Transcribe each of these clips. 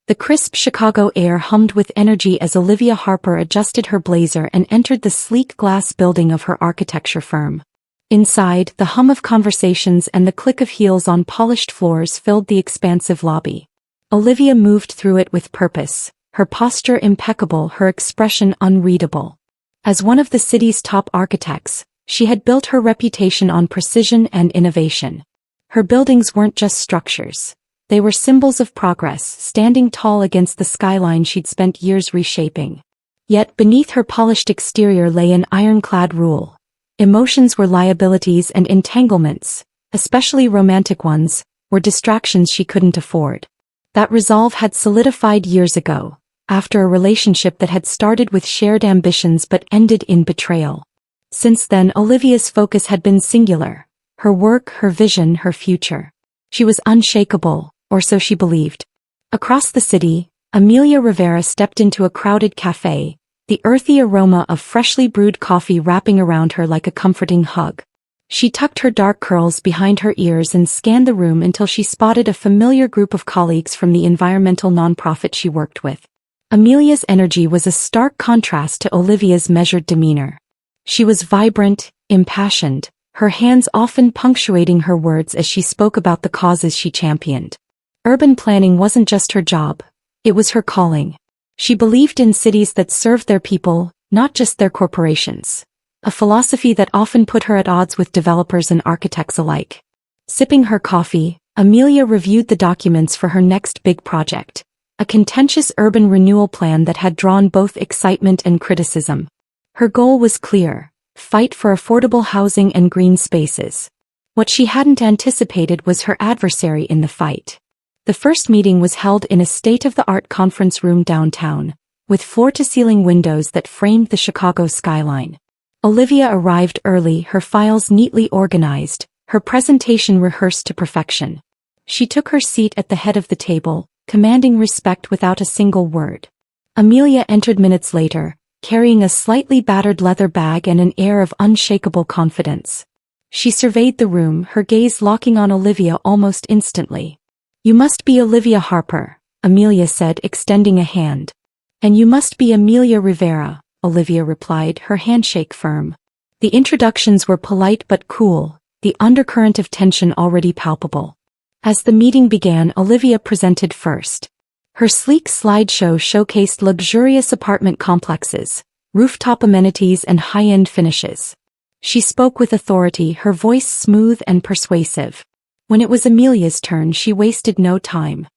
The crisp Chicago air hummed with energy as Olivia Harper adjusted her blazer and entered the sleek glass building of her architecture firm. Inside, the hum of conversations and the click of heels on polished floors filled the expansive lobby. Olivia moved through it with purpose, her posture impeccable, her expression unreadable. As one of the city's top architects, she had built her reputation on precision and innovation. Her buildings weren't just structures. They were symbols of progress, standing tall against the skyline she'd spent years reshaping. Yet beneath her polished exterior lay an ironclad rule. Emotions were liabilities and entanglements, especially romantic ones, were distractions she couldn't afford. That resolve had solidified years ago, after a relationship that had started with shared ambitions but ended in betrayal. Since then, Olivia's focus had been singular: her work, her vision, her future. She was unshakable, or so she believed. Across the city, Amelia Rivera stepped into a crowded cafe, the earthy aroma of freshly brewed coffee wrapping around her like a comforting hug. She tucked her dark curls behind her ears and scanned the room until she spotted a familiar group of colleagues from the environmental nonprofit she worked with. Amelia's energy was a stark contrast to Olivia's measured demeanor. She was vibrant, impassioned, her hands often punctuating her words as she spoke about the causes she championed. Urban planning wasn't just her job, it was her calling. She believed in cities that served their people, not just their corporations. A philosophy that often put her at odds with developers and architects alike. Sipping her coffee, Amelia reviewed the documents for her next big project, a contentious urban renewal plan that had drawn both excitement and criticism. Her goal was clear: fight for affordable housing and green spaces. What she hadn't anticipated was her adversary in the fight. The first meeting was held in a state-of-the-art conference room downtown, with floor-to-ceiling windows that framed the Chicago skyline. Olivia arrived early, her files neatly organized, her presentation rehearsed to perfection. She took her seat at the head of the table, commanding respect without a single word. Amelia entered minutes later, carrying a slightly battered leather bag and an air of unshakable confidence. She surveyed the room, her gaze locking on Olivia almost instantly. "You must be Olivia Harper," Amelia said, extending a hand. "And you must be Amelia Rivera," Olivia replied, her handshake firm. The introductions were polite but cool, the undercurrent of tension already palpable. As the meeting began, Olivia presented first. Her sleek slideshow showcased luxurious apartment complexes, rooftop amenities and high-end finishes. She spoke with authority, her voice smooth and persuasive. When it was Amelia's turn, she wasted no time.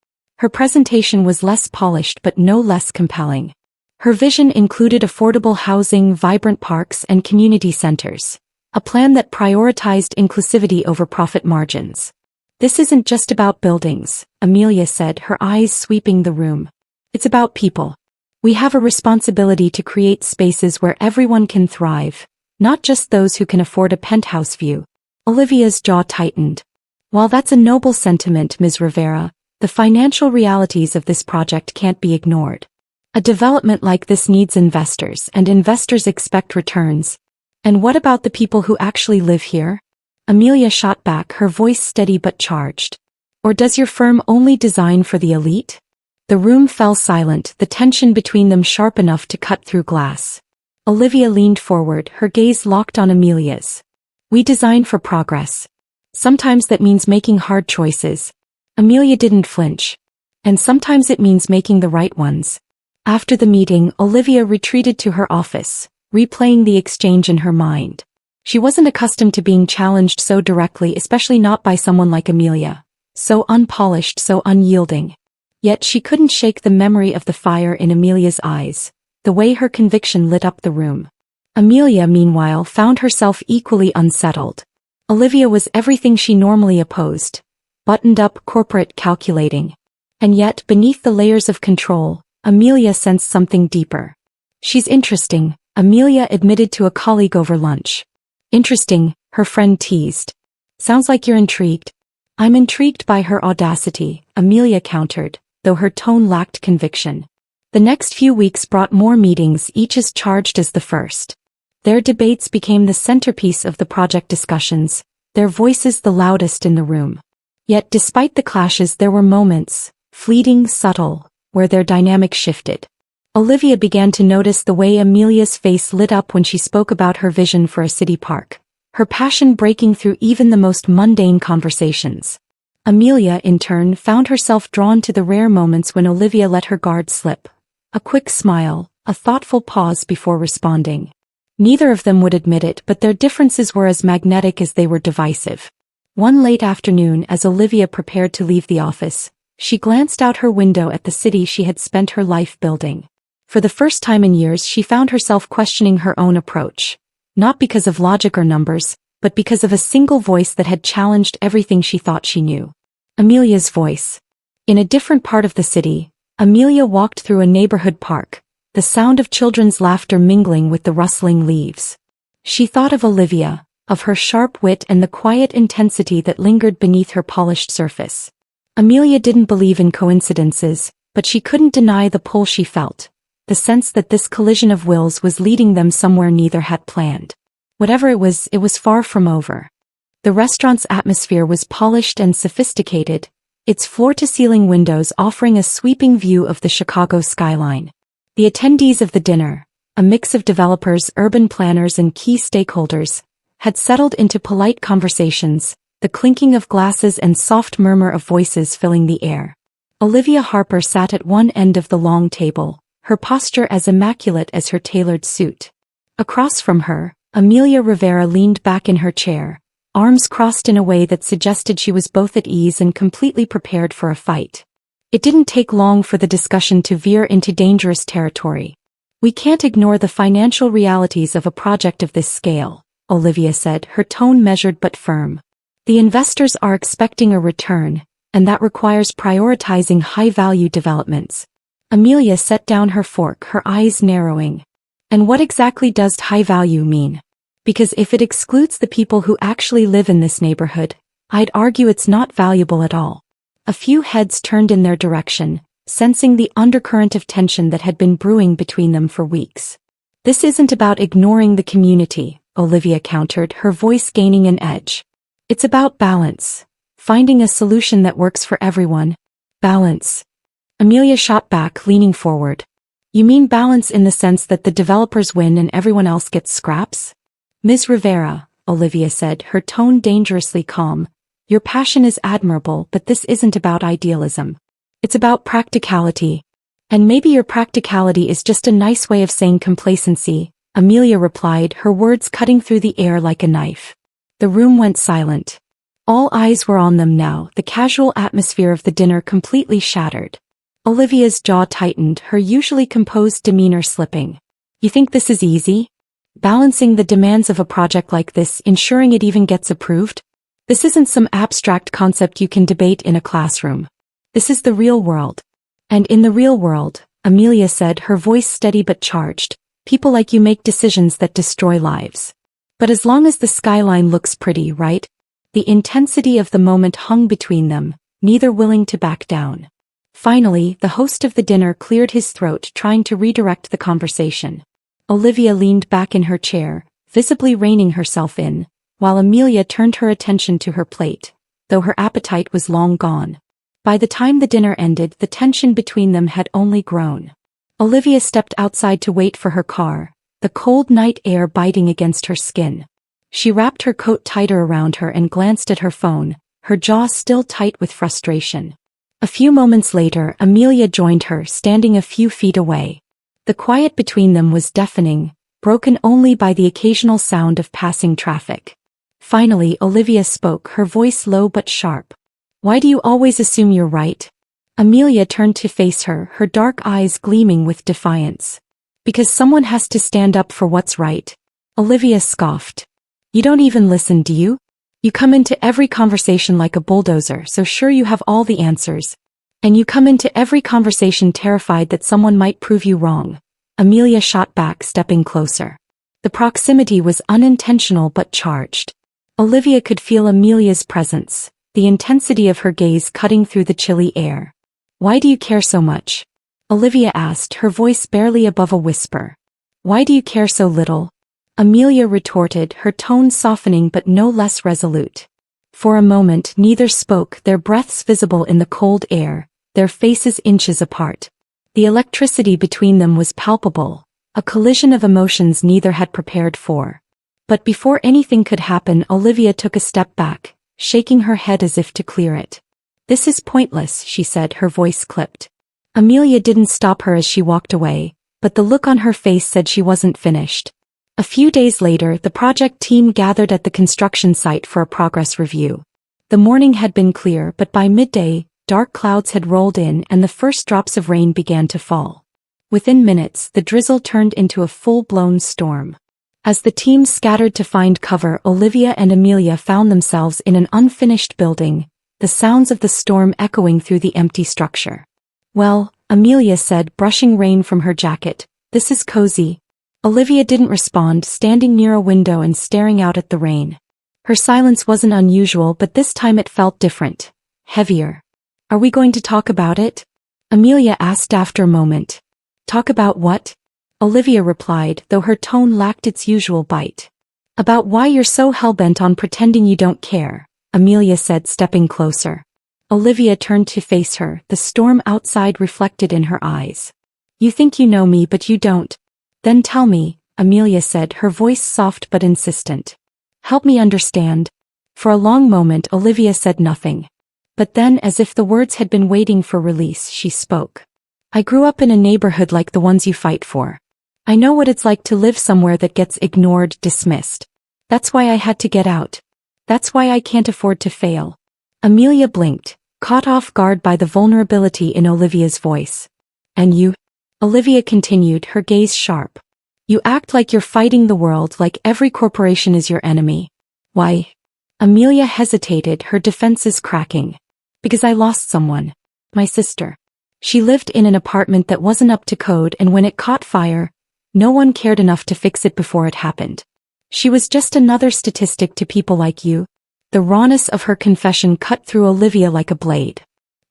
Her presentation was less polished but no less compelling. Her vision included affordable housing, vibrant parks, and community centers, a plan that prioritized inclusivity over profit margins. "This isn't just about buildings," Amelia said, her eyes sweeping the room. "It's about people. We have a responsibility to create spaces where everyone can thrive, not just those who can afford a penthouse view." Olivia's jaw tightened. "While that's a noble sentiment, Ms. Rivera, the financial realities of this project can't be ignored. A development like this needs investors, and investors expect returns. And what about the people who actually live here?" Amelia shot back, her voice steady but charged. "Or does your firm only design for the elite?" The room fell silent, the tension between them sharp enough to cut through glass. Olivia leaned forward, her gaze locked on Amelia's. "We design for progress. Sometimes that means making hard choices." Amelia didn't flinch. "And sometimes it means making the right ones." After the meeting, Olivia retreated to her office, replaying the exchange in her mind. She wasn't accustomed to being challenged so directly, especially not by someone like Amelia. So unpolished, so unyielding. Yet she couldn't shake the memory of the fire in Amelia's eyes, the way her conviction lit up the room. Amelia, meanwhile, found herself equally unsettled. Olivia was everything she normally opposed. Buttoned up, corporate, calculating. And yet, beneath the layers of control, Amelia sensed something deeper. "She's interesting," Amelia admitted to a colleague over lunch. "Interesting," her friend teased. "Sounds like you're intrigued." "I'm intrigued by her audacity," Amelia countered, though her tone lacked conviction. The next few weeks brought more meetings, each as charged as the first. Their debates became the centerpiece of the project discussions, their voices the loudest in the room. Yet despite the clashes, there were moments, fleeting, subtle, where their dynamic shifted. Olivia began to notice the way Amelia's face lit up when she spoke about her vision for a city park, her passion breaking through even the most mundane conversations. Amelia, in turn, found herself drawn to the rare moments when Olivia let her guard slip. A quick smile, a thoughtful pause before responding. Neither of them would admit it, but their differences were as magnetic as they were divisive. One late afternoon, as Olivia prepared to leave the office, she glanced out her window at the city she had spent her life building. For the first time in years, she found herself questioning her own approach. Not because of logic or numbers, but because of a single voice that had challenged everything she thought she knew. Amelia's voice. In a different part of the city, Amelia walked through a neighborhood park, the sound of children's laughter mingling with the rustling leaves. She thought of Olivia, of her sharp wit and the quiet intensity that lingered beneath her polished surface. Amelia didn't believe in coincidences, but she couldn't deny the pull she felt. The sense that this collision of wills was leading them somewhere neither had planned. Whatever it was far from over. The restaurant's atmosphere was polished and sophisticated, its floor-to-ceiling windows offering a sweeping view of the Chicago skyline. The attendees of the dinner, a mix of developers, urban planners and key stakeholders, had settled into polite conversations, the clinking of glasses and soft murmur of voices filling the air. Olivia Harper sat at one end of the long table, her posture as immaculate as her tailored suit. Across from her, Amelia Rivera leaned back in her chair, arms crossed in a way that suggested she was both at ease and completely prepared for a fight. It didn't take long for the discussion to veer into dangerous territory. "We can't ignore the financial realities of a project of this scale," Olivia said, her tone measured but firm. "The investors are expecting a return, and that requires prioritizing high-value developments." Amelia set down her fork, her eyes narrowing. "And what exactly does high value mean? Because if it excludes the people who actually live in this neighborhood, I'd argue it's not valuable at all." A few heads turned in their direction, sensing the undercurrent of tension that had been brewing between them for weeks. "This isn't about ignoring the community," Olivia countered, her voice gaining an edge. "It's about balance. Finding a solution that works for everyone. Balance." Amelia shot back, leaning forward. "You mean balance in the sense that the developers win and everyone else gets scraps?" "Ms. Rivera," Olivia said, her tone dangerously calm, "your passion is admirable, but this isn't about idealism. It's about practicality. And maybe your practicality is just a nice way of saying complacency," Amelia replied, her words cutting through the air like a knife. The room went silent. All eyes were on them now, the casual atmosphere of the dinner completely shattered. Olivia's jaw tightened, her usually composed demeanor slipping. "You think this is easy? Balancing the demands of a project like this, ensuring it even gets approved? This isn't some abstract concept you can debate in a classroom. This is the real world. And in the real world," Amelia said, her voice steady but charged, "people like you make decisions that destroy lives. But as long as the skyline looks pretty, right?" The intensity of the moment hung between them, neither willing to back down. Finally, the host of the dinner cleared his throat, trying to redirect the conversation. Olivia leaned back in her chair, visibly reining herself in, while Amelia turned her attention to her plate, though her appetite was long gone. By the time the dinner ended, the tension between them had only grown. Olivia stepped outside to wait for her car, the cold night air biting against her skin. She wrapped her coat tighter around her and glanced at her phone, her jaw still tight with frustration. A few moments later, Amelia joined her, standing a few feet away. The quiet between them was deafening, broken only by the occasional sound of passing traffic. Finally, Olivia spoke, her voice low but sharp. "Why do you always assume you're right?" Amelia turned to face her, her dark eyes gleaming with defiance. "Because someone has to stand up for what's right." Olivia scoffed. "You don't even listen, do you? You come into every conversation like a bulldozer, so sure you have all the answers. And you come into every conversation terrified that someone might prove you wrong." Amelia shot back, stepping closer. The proximity was unintentional but charged. Olivia could feel Amelia's presence, the intensity of her gaze cutting through the chilly air. "Why do you care so much?" Olivia asked, her voice barely above a whisper. "Why do you care so little?" Amelia retorted, her tone softening but no less resolute. For a moment neither spoke, their breaths visible in the cold air, their faces inches apart. The electricity between them was palpable, a collision of emotions neither had prepared for. But before anything could happen, Olivia took a step back, shaking her head as if to clear it. "This is pointless," she said, her voice clipped. Amelia didn't stop her as she walked away, but the look on her face said she wasn't finished. A few days later, the project team gathered at the construction site for a progress review. The morning had been clear, but by midday, dark clouds had rolled in and the first drops of rain began to fall. Within minutes, the drizzle turned into a full-blown storm. As the team scattered to find cover, Olivia and Amelia found themselves in an unfinished building, the sounds of the storm echoing through the empty structure. "Well," Amelia said, brushing rain from her jacket, "this is cozy." Olivia didn't respond, standing near a window and staring out at the rain. Her silence wasn't unusual, but this time it felt different, heavier. "Are we going to talk about it?" Amelia asked after a moment. "Talk about what?" Olivia replied, though her tone lacked its usual bite. "About why you're so hell-bent on pretending you don't care," Amelia said, stepping closer. Olivia turned to face her, the storm outside reflected in her eyes. "You think you know me, but you don't." "Then tell me," Amelia said, her voice soft but insistent. "Help me understand." For a long moment Olivia said nothing. But then, as if the words had been waiting for release, she spoke. "I grew up in a neighborhood like the ones you fight for. I know what it's like to live somewhere that gets ignored, dismissed. That's why I had to get out. That's why I can't afford to fail." Amelia blinked, caught off guard by the vulnerability in Olivia's voice. "And you?" Olivia continued, her gaze sharp. "You act like you're fighting the world, like every corporation is your enemy." "Why?" Amelia hesitated, her defenses cracking. "Because I lost someone. My sister. She lived in an apartment that wasn't up to code, and when it caught fire, no one cared enough to fix it before it happened. She was just another statistic to people like you." The rawness of her confession cut through Olivia like a blade.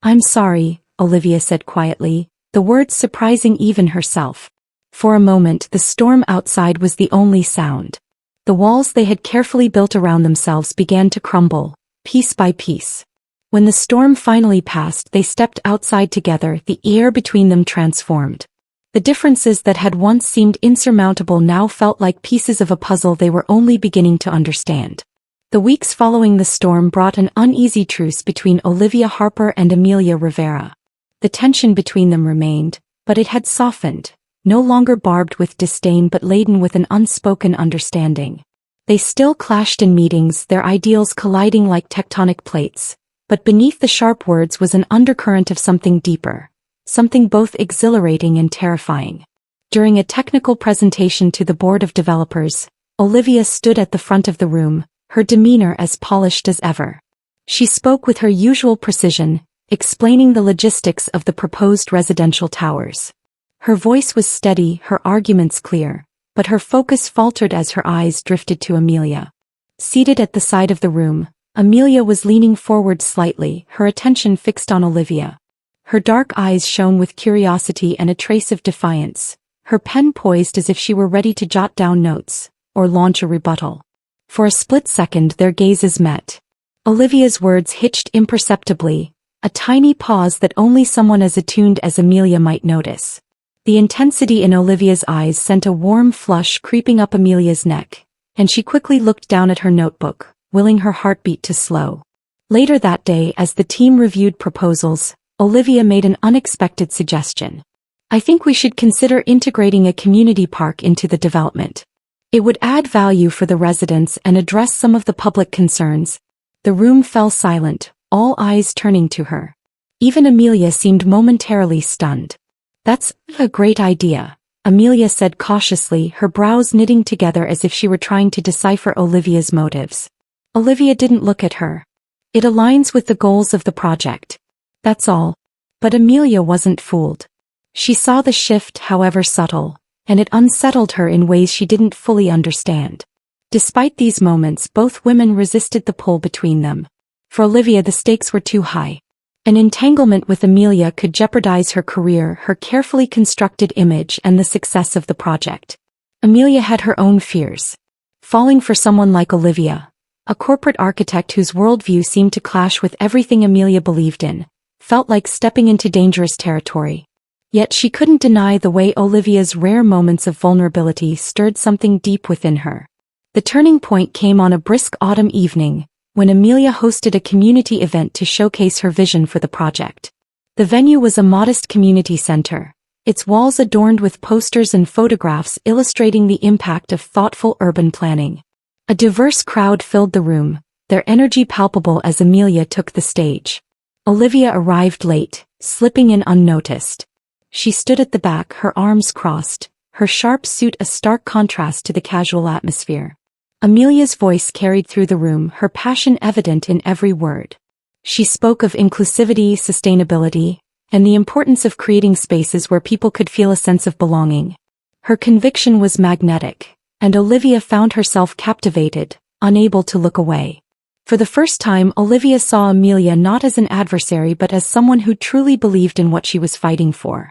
"I'm sorry," Olivia said quietly, the words surprising even herself. For a moment the storm outside was the only sound. The walls they had carefully built around themselves began to crumble, piece by piece. When the storm finally passed, they stepped outside together, the air between them transformed. The differences that had once seemed insurmountable now felt like pieces of a puzzle they were only beginning to understand. The weeks following the storm brought an uneasy truce between Olivia Harper and Amelia Rivera. The tension between them remained, but it had softened, no longer barbed with disdain but laden with an unspoken understanding. They still clashed in meetings, their ideals colliding like tectonic plates, but beneath the sharp words was an undercurrent of something deeper, something both exhilarating and terrifying. During a technical presentation to the board of developers, Olivia stood at the front of the room, her demeanor as polished as ever. She spoke with her usual precision, explaining the logistics of the proposed residential towers. Her voice was steady, her arguments clear, but her focus faltered as her eyes drifted to Amelia. Seated at the side of the room, Amelia was leaning forward slightly, her attention fixed on Olivia. Her dark eyes shone with curiosity and a trace of defiance, her pen poised as if she were ready to jot down notes, or launch a rebuttal. For a split second their gazes met. Olivia's words hitched imperceptibly, a tiny pause that only someone as attuned as Amelia might notice. The intensity in Olivia's eyes sent a warm flush creeping up Amelia's neck, and she quickly looked down at her notebook, willing her heartbeat to slow. Later that day, as the team reviewed proposals, Olivia made an unexpected suggestion. "I think we should consider integrating a community park into the development. It would add value for the residents and address some of the public concerns." The room fell silent, all eyes turning to her. Even Amelia seemed momentarily stunned. "That's a great idea," Amelia said cautiously, her brows knitting together as if she were trying to decipher Olivia's motives. Olivia didn't look at her. "It aligns with the goals of the project. That's all." But Amelia wasn't fooled. She saw the shift, however subtle, and it unsettled her in ways she didn't fully understand. Despite these moments, both women resisted the pull between them. For Olivia the stakes were too high. An entanglement with Amelia could jeopardize her career, her carefully constructed image, and the success of the project. Amelia had her own fears. Falling for someone like Olivia, a corporate architect whose worldview seemed to clash with everything Amelia believed in, felt like stepping into dangerous territory. Yet she couldn't deny the way Olivia's rare moments of vulnerability stirred something deep within her. The turning point came on a brisk autumn evening, when Amelia hosted a community event to showcase her vision for the project. The venue was a modest community center, its walls adorned with posters and photographs illustrating the impact of thoughtful urban planning. A diverse crowd filled the room, their energy palpable as Amelia took the stage. Olivia arrived late, slipping in unnoticed. She stood at the back, her arms crossed, her sharp suit a stark contrast to the casual atmosphere. Amelia's voice carried through the room, her passion evident in every word. She spoke of inclusivity, sustainability, and the importance of creating spaces where people could feel a sense of belonging. Her conviction was magnetic, and Olivia found herself captivated, unable to look away. For the first time, Olivia saw Amelia not as an adversary but as someone who truly believed in what she was fighting for.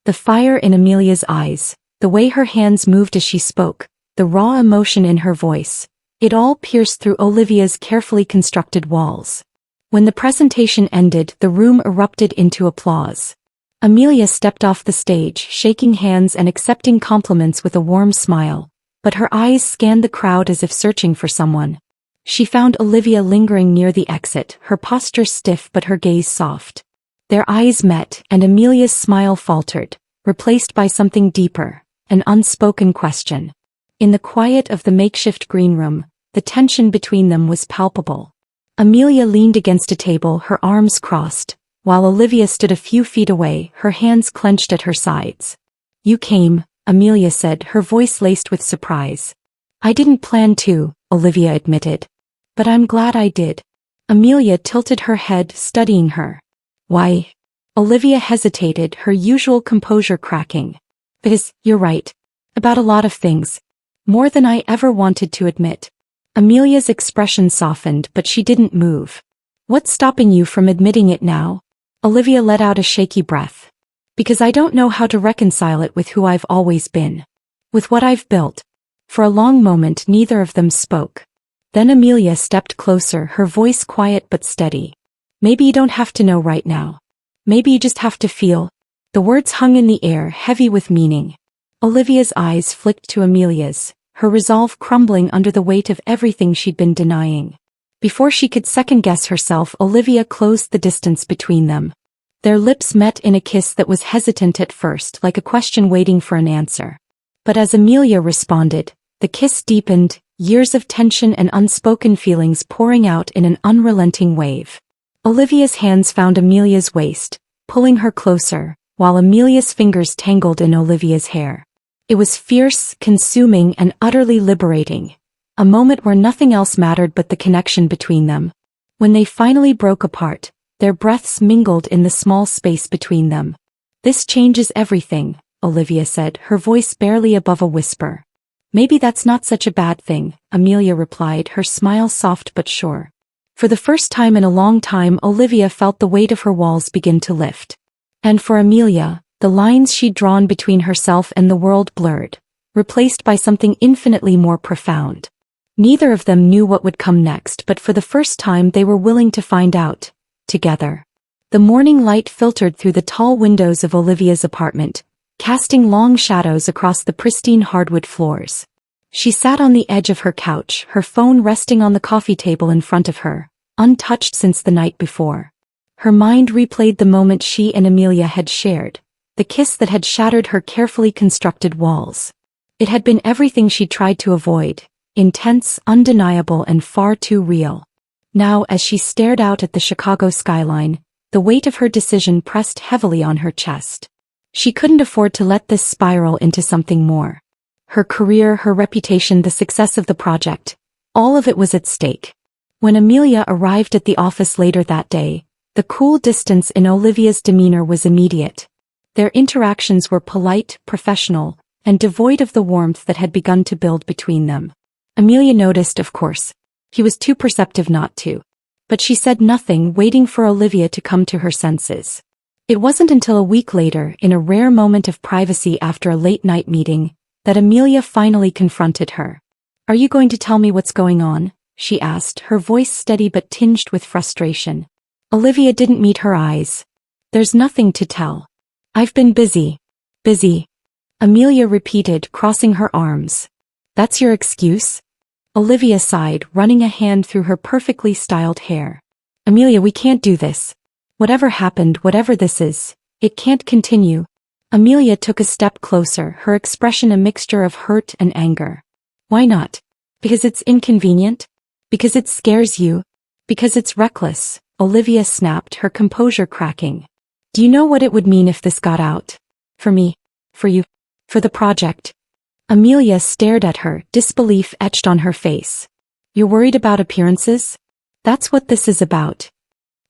The fire in Amelia's eyes, the way her hands moved as she spoke, the raw emotion in her voice, it all pierced through Olivia's carefully constructed walls. When the presentation ended, the room erupted into applause. Amelia stepped off the stage, shaking hands and accepting compliments with a warm smile, but her eyes scanned the crowd as if searching for someone. She found Olivia lingering near the exit, her posture stiff but her gaze soft. Their eyes met, and Amelia's smile faltered, replaced by something deeper, an unspoken question. In the quiet of the makeshift green room, the tension between them was palpable. Amelia leaned against a table, her arms crossed, while Olivia stood a few feet away, her hands clenched at her sides. "You came," Amelia said, her voice laced with surprise. "I didn't plan to," Olivia admitted. "But I'm glad I did." Amelia tilted her head, studying her. "Why?" Olivia hesitated, her usual composure cracking. "Because, you're right. About a lot of things. More than I ever wanted to admit." Amelia's expression softened, but she didn't move. "What's stopping you from admitting it now?" Olivia let out a shaky breath. "Because I don't know how to reconcile it with who I've always been. With what I've built." For a long moment neither of them spoke. Then Amelia stepped closer, her voice quiet but steady. "Maybe you don't have to know right now. Maybe you just have to feel." The words hung in the air, heavy with meaning. Olivia's eyes flicked to Amelia's, her resolve crumbling under the weight of everything she'd been denying. Before she could second-guess herself, Olivia closed the distance between them. Their lips met in a kiss that was hesitant at first, like a question waiting for an answer. But as Amelia responded, the kiss deepened, years of tension and unspoken feelings pouring out in an unrelenting wave. Olivia's hands found Amelia's waist, pulling her closer, while Amelia's fingers tangled in Olivia's hair. It was fierce, consuming, and utterly liberating, a moment where nothing else mattered but the connection between them. When they finally broke apart, their breaths mingled in the small space between them. "This changes everything," Olivia said, her voice barely above a whisper. "Maybe that's not such a bad thing," Amelia replied, her smile soft but sure. For the first time in a long time, Olivia felt the weight of her walls begin to lift. And for Amelia, the lines she'd drawn between herself and the world blurred, replaced by something infinitely more profound. Neither of them knew what would come next, but for the first time they were willing to find out, together. The morning light filtered through the tall windows of Olivia's apartment, casting long shadows across the pristine hardwood floors. She sat on the edge of her couch, her phone resting on the coffee table in front of her, untouched since the night before. Her mind replayed the moment she and Amelia had shared, the kiss that had shattered her carefully constructed walls. It had been everything she'd tried to avoid, intense, undeniable, and far too real. Now, as she stared out at the Chicago skyline, the weight of her decision pressed heavily on her chest. She couldn't afford to let this spiral into something more. Her career, her reputation, the success of the project, all of it was at stake. When Amelia arrived at the office later that day, the cool distance in Olivia's demeanor was immediate. Their interactions were polite, professional, and devoid of the warmth that had begun to build between them. Amelia noticed, of course. He was too perceptive not to. But she said nothing, waiting for Olivia to come to her senses. It wasn't until a week later, in a rare moment of privacy after a late-night meeting, that Amelia finally confronted her. "Are you going to tell me what's going on?" she asked, her voice steady but tinged with frustration. Olivia didn't meet her eyes. "There's nothing to tell. I've been busy. Busy. Amelia repeated, crossing her arms. That's your excuse? Olivia sighed, running a hand through her perfectly styled hair. Amelia, we can't do this. Whatever happened, whatever this is, it can't continue. Amelia took a step closer, her expression a mixture of hurt and anger. Why not? Because it's inconvenient? Because it scares you? Because it's reckless, Olivia snapped, her composure cracking. Do you know what it would mean if this got out? For me. For you. For the project. Amelia stared at her, disbelief etched on her face. You're worried about appearances? That's what this is about.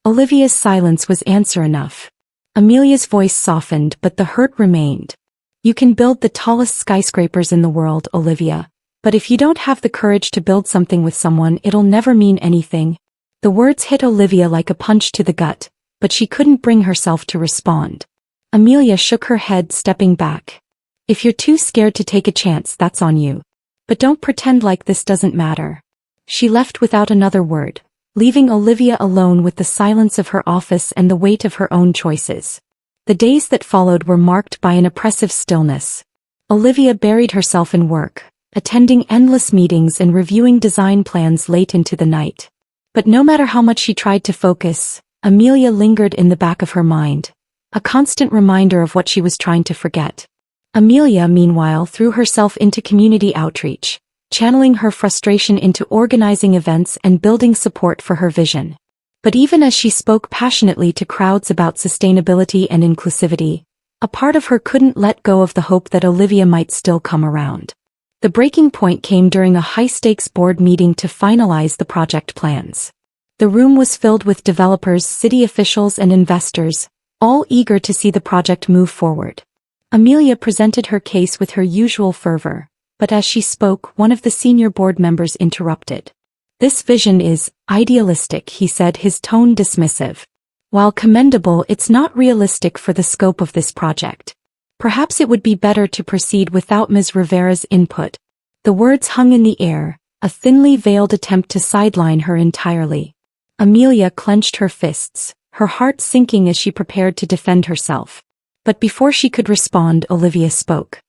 Olivia's silence was answer enough. Amelia's voice softened, but the hurt remained. You can build the tallest skyscrapers in the world, Olivia, but if you don't have the courage to build something with someone, it'll never mean anything. The words hit Olivia like a punch to the gut, but she couldn't bring herself to respond. Amelia shook her head, stepping back. If you're too scared to take a chance, that's on you. But don't pretend like this doesn't matter. She left without another word, leaving Olivia alone with the silence of her office and the weight of her own choices. The days that followed were marked by an oppressive stillness. Olivia buried herself in work, attending endless meetings and reviewing design plans late into the night. But no matter how much she tried to focus, Amelia lingered in the back of her mind, a constant reminder of what she was trying to forget. Amelia, meanwhile, threw herself into community outreach, channeling her frustration into organizing events and building support for her vision. But even as she spoke passionately to crowds about sustainability and inclusivity, a part of her couldn't let go of the hope that Olivia might still come around. The breaking point came during a high-stakes board meeting to finalize the project plans. The room was filled with developers, city officials, and investors, all eager to see the project move forward. Amelia presented her case with her usual fervor, but as she spoke, one of the senior board members interrupted. This vision is idealistic, he said, his tone dismissive. While commendable, it's not realistic for the scope of this project. Perhaps it would be better to proceed without Ms. Rivera's input. The words hung in the air, a thinly veiled attempt to sideline her entirely. Amelia clenched her fists, her heart sinking as she prepared to defend herself. But before she could respond, Olivia spoke.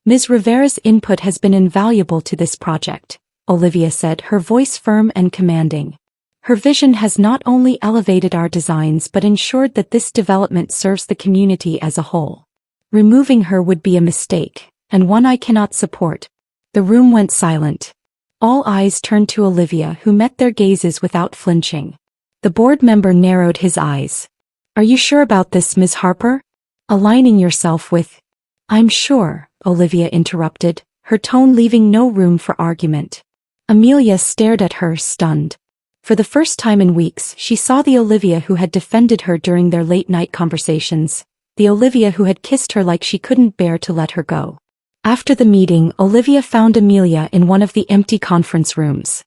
Ms. Rivera's input has been invaluable to this project, Olivia said, her voice firm and commanding. Her vision has not only elevated our designs but ensured that this development serves the community as a whole. Removing her would be a mistake, and one I cannot support. The room went silent. All eyes turned to Olivia, who met their gazes without flinching. The board member narrowed his eyes. Are you sure about this, Ms. Harper? Aligning yourself with... I'm sure, Olivia interrupted, her tone leaving no room for argument. Amelia stared at her, stunned. For the first time in weeks, she saw the Olivia who had defended her during their late-night conversations, the Olivia who had kissed her like she couldn't bear to let her go. After the meeting, Olivia found Amelia in one of the empty conference rooms.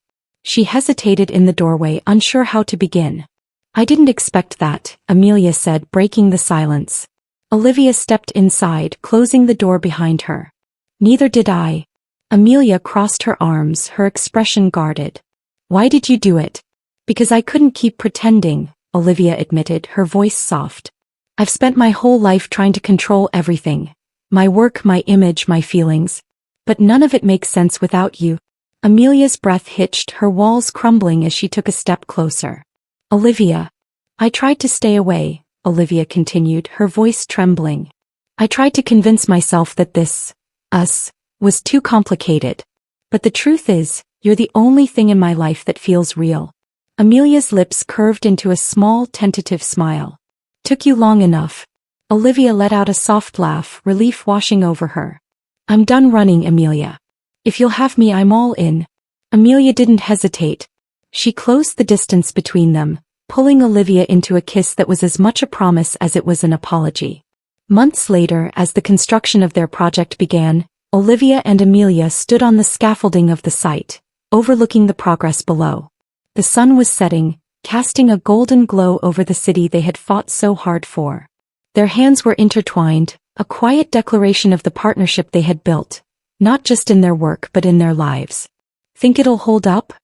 She hesitated in the doorway, unsure how to begin. I didn't expect that, Amelia said, breaking the silence. Olivia stepped inside, closing the door behind her. Neither did I. Amelia crossed her arms, her expression guarded. Why did you do it? Because I couldn't keep pretending, Olivia admitted, her voice soft. I've spent my whole life trying to control everything. My work, my image, my feelings. But none of it makes sense without you. Amelia's breath hitched, her walls crumbling as she took a step closer. Olivia. I tried to stay away, Olivia continued, her voice trembling. I tried to convince myself that this, us, was too complicated. But the truth is, you're the only thing in my life that feels real. Amelia's lips curved into a small, tentative smile. Took you long enough. Olivia let out a soft laugh, relief washing over her. I'm done running, Amelia. If you'll have me, I'm all in. Amelia didn't hesitate. She closed the distance between them, pulling Olivia into a kiss that was as much a promise as it was an apology. Months later, as the construction of their project began, Olivia and Amelia stood on the scaffolding of the site, overlooking the progress below. The sun was setting, casting a golden glow over the city they had fought so hard for. Their hands were intertwined, a quiet declaration of the partnership they had built, not just in their work but in their lives. Think it'll hold up?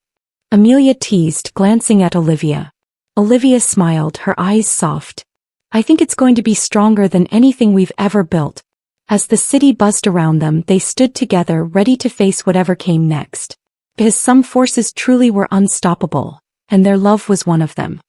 Amelia teased, glancing at Olivia. Olivia smiled, her eyes soft. I think it's going to be stronger than anything we've ever built." As the city buzzed around them, they stood together, ready to face whatever came next. Because some forces truly were unstoppable, and their love was one of them.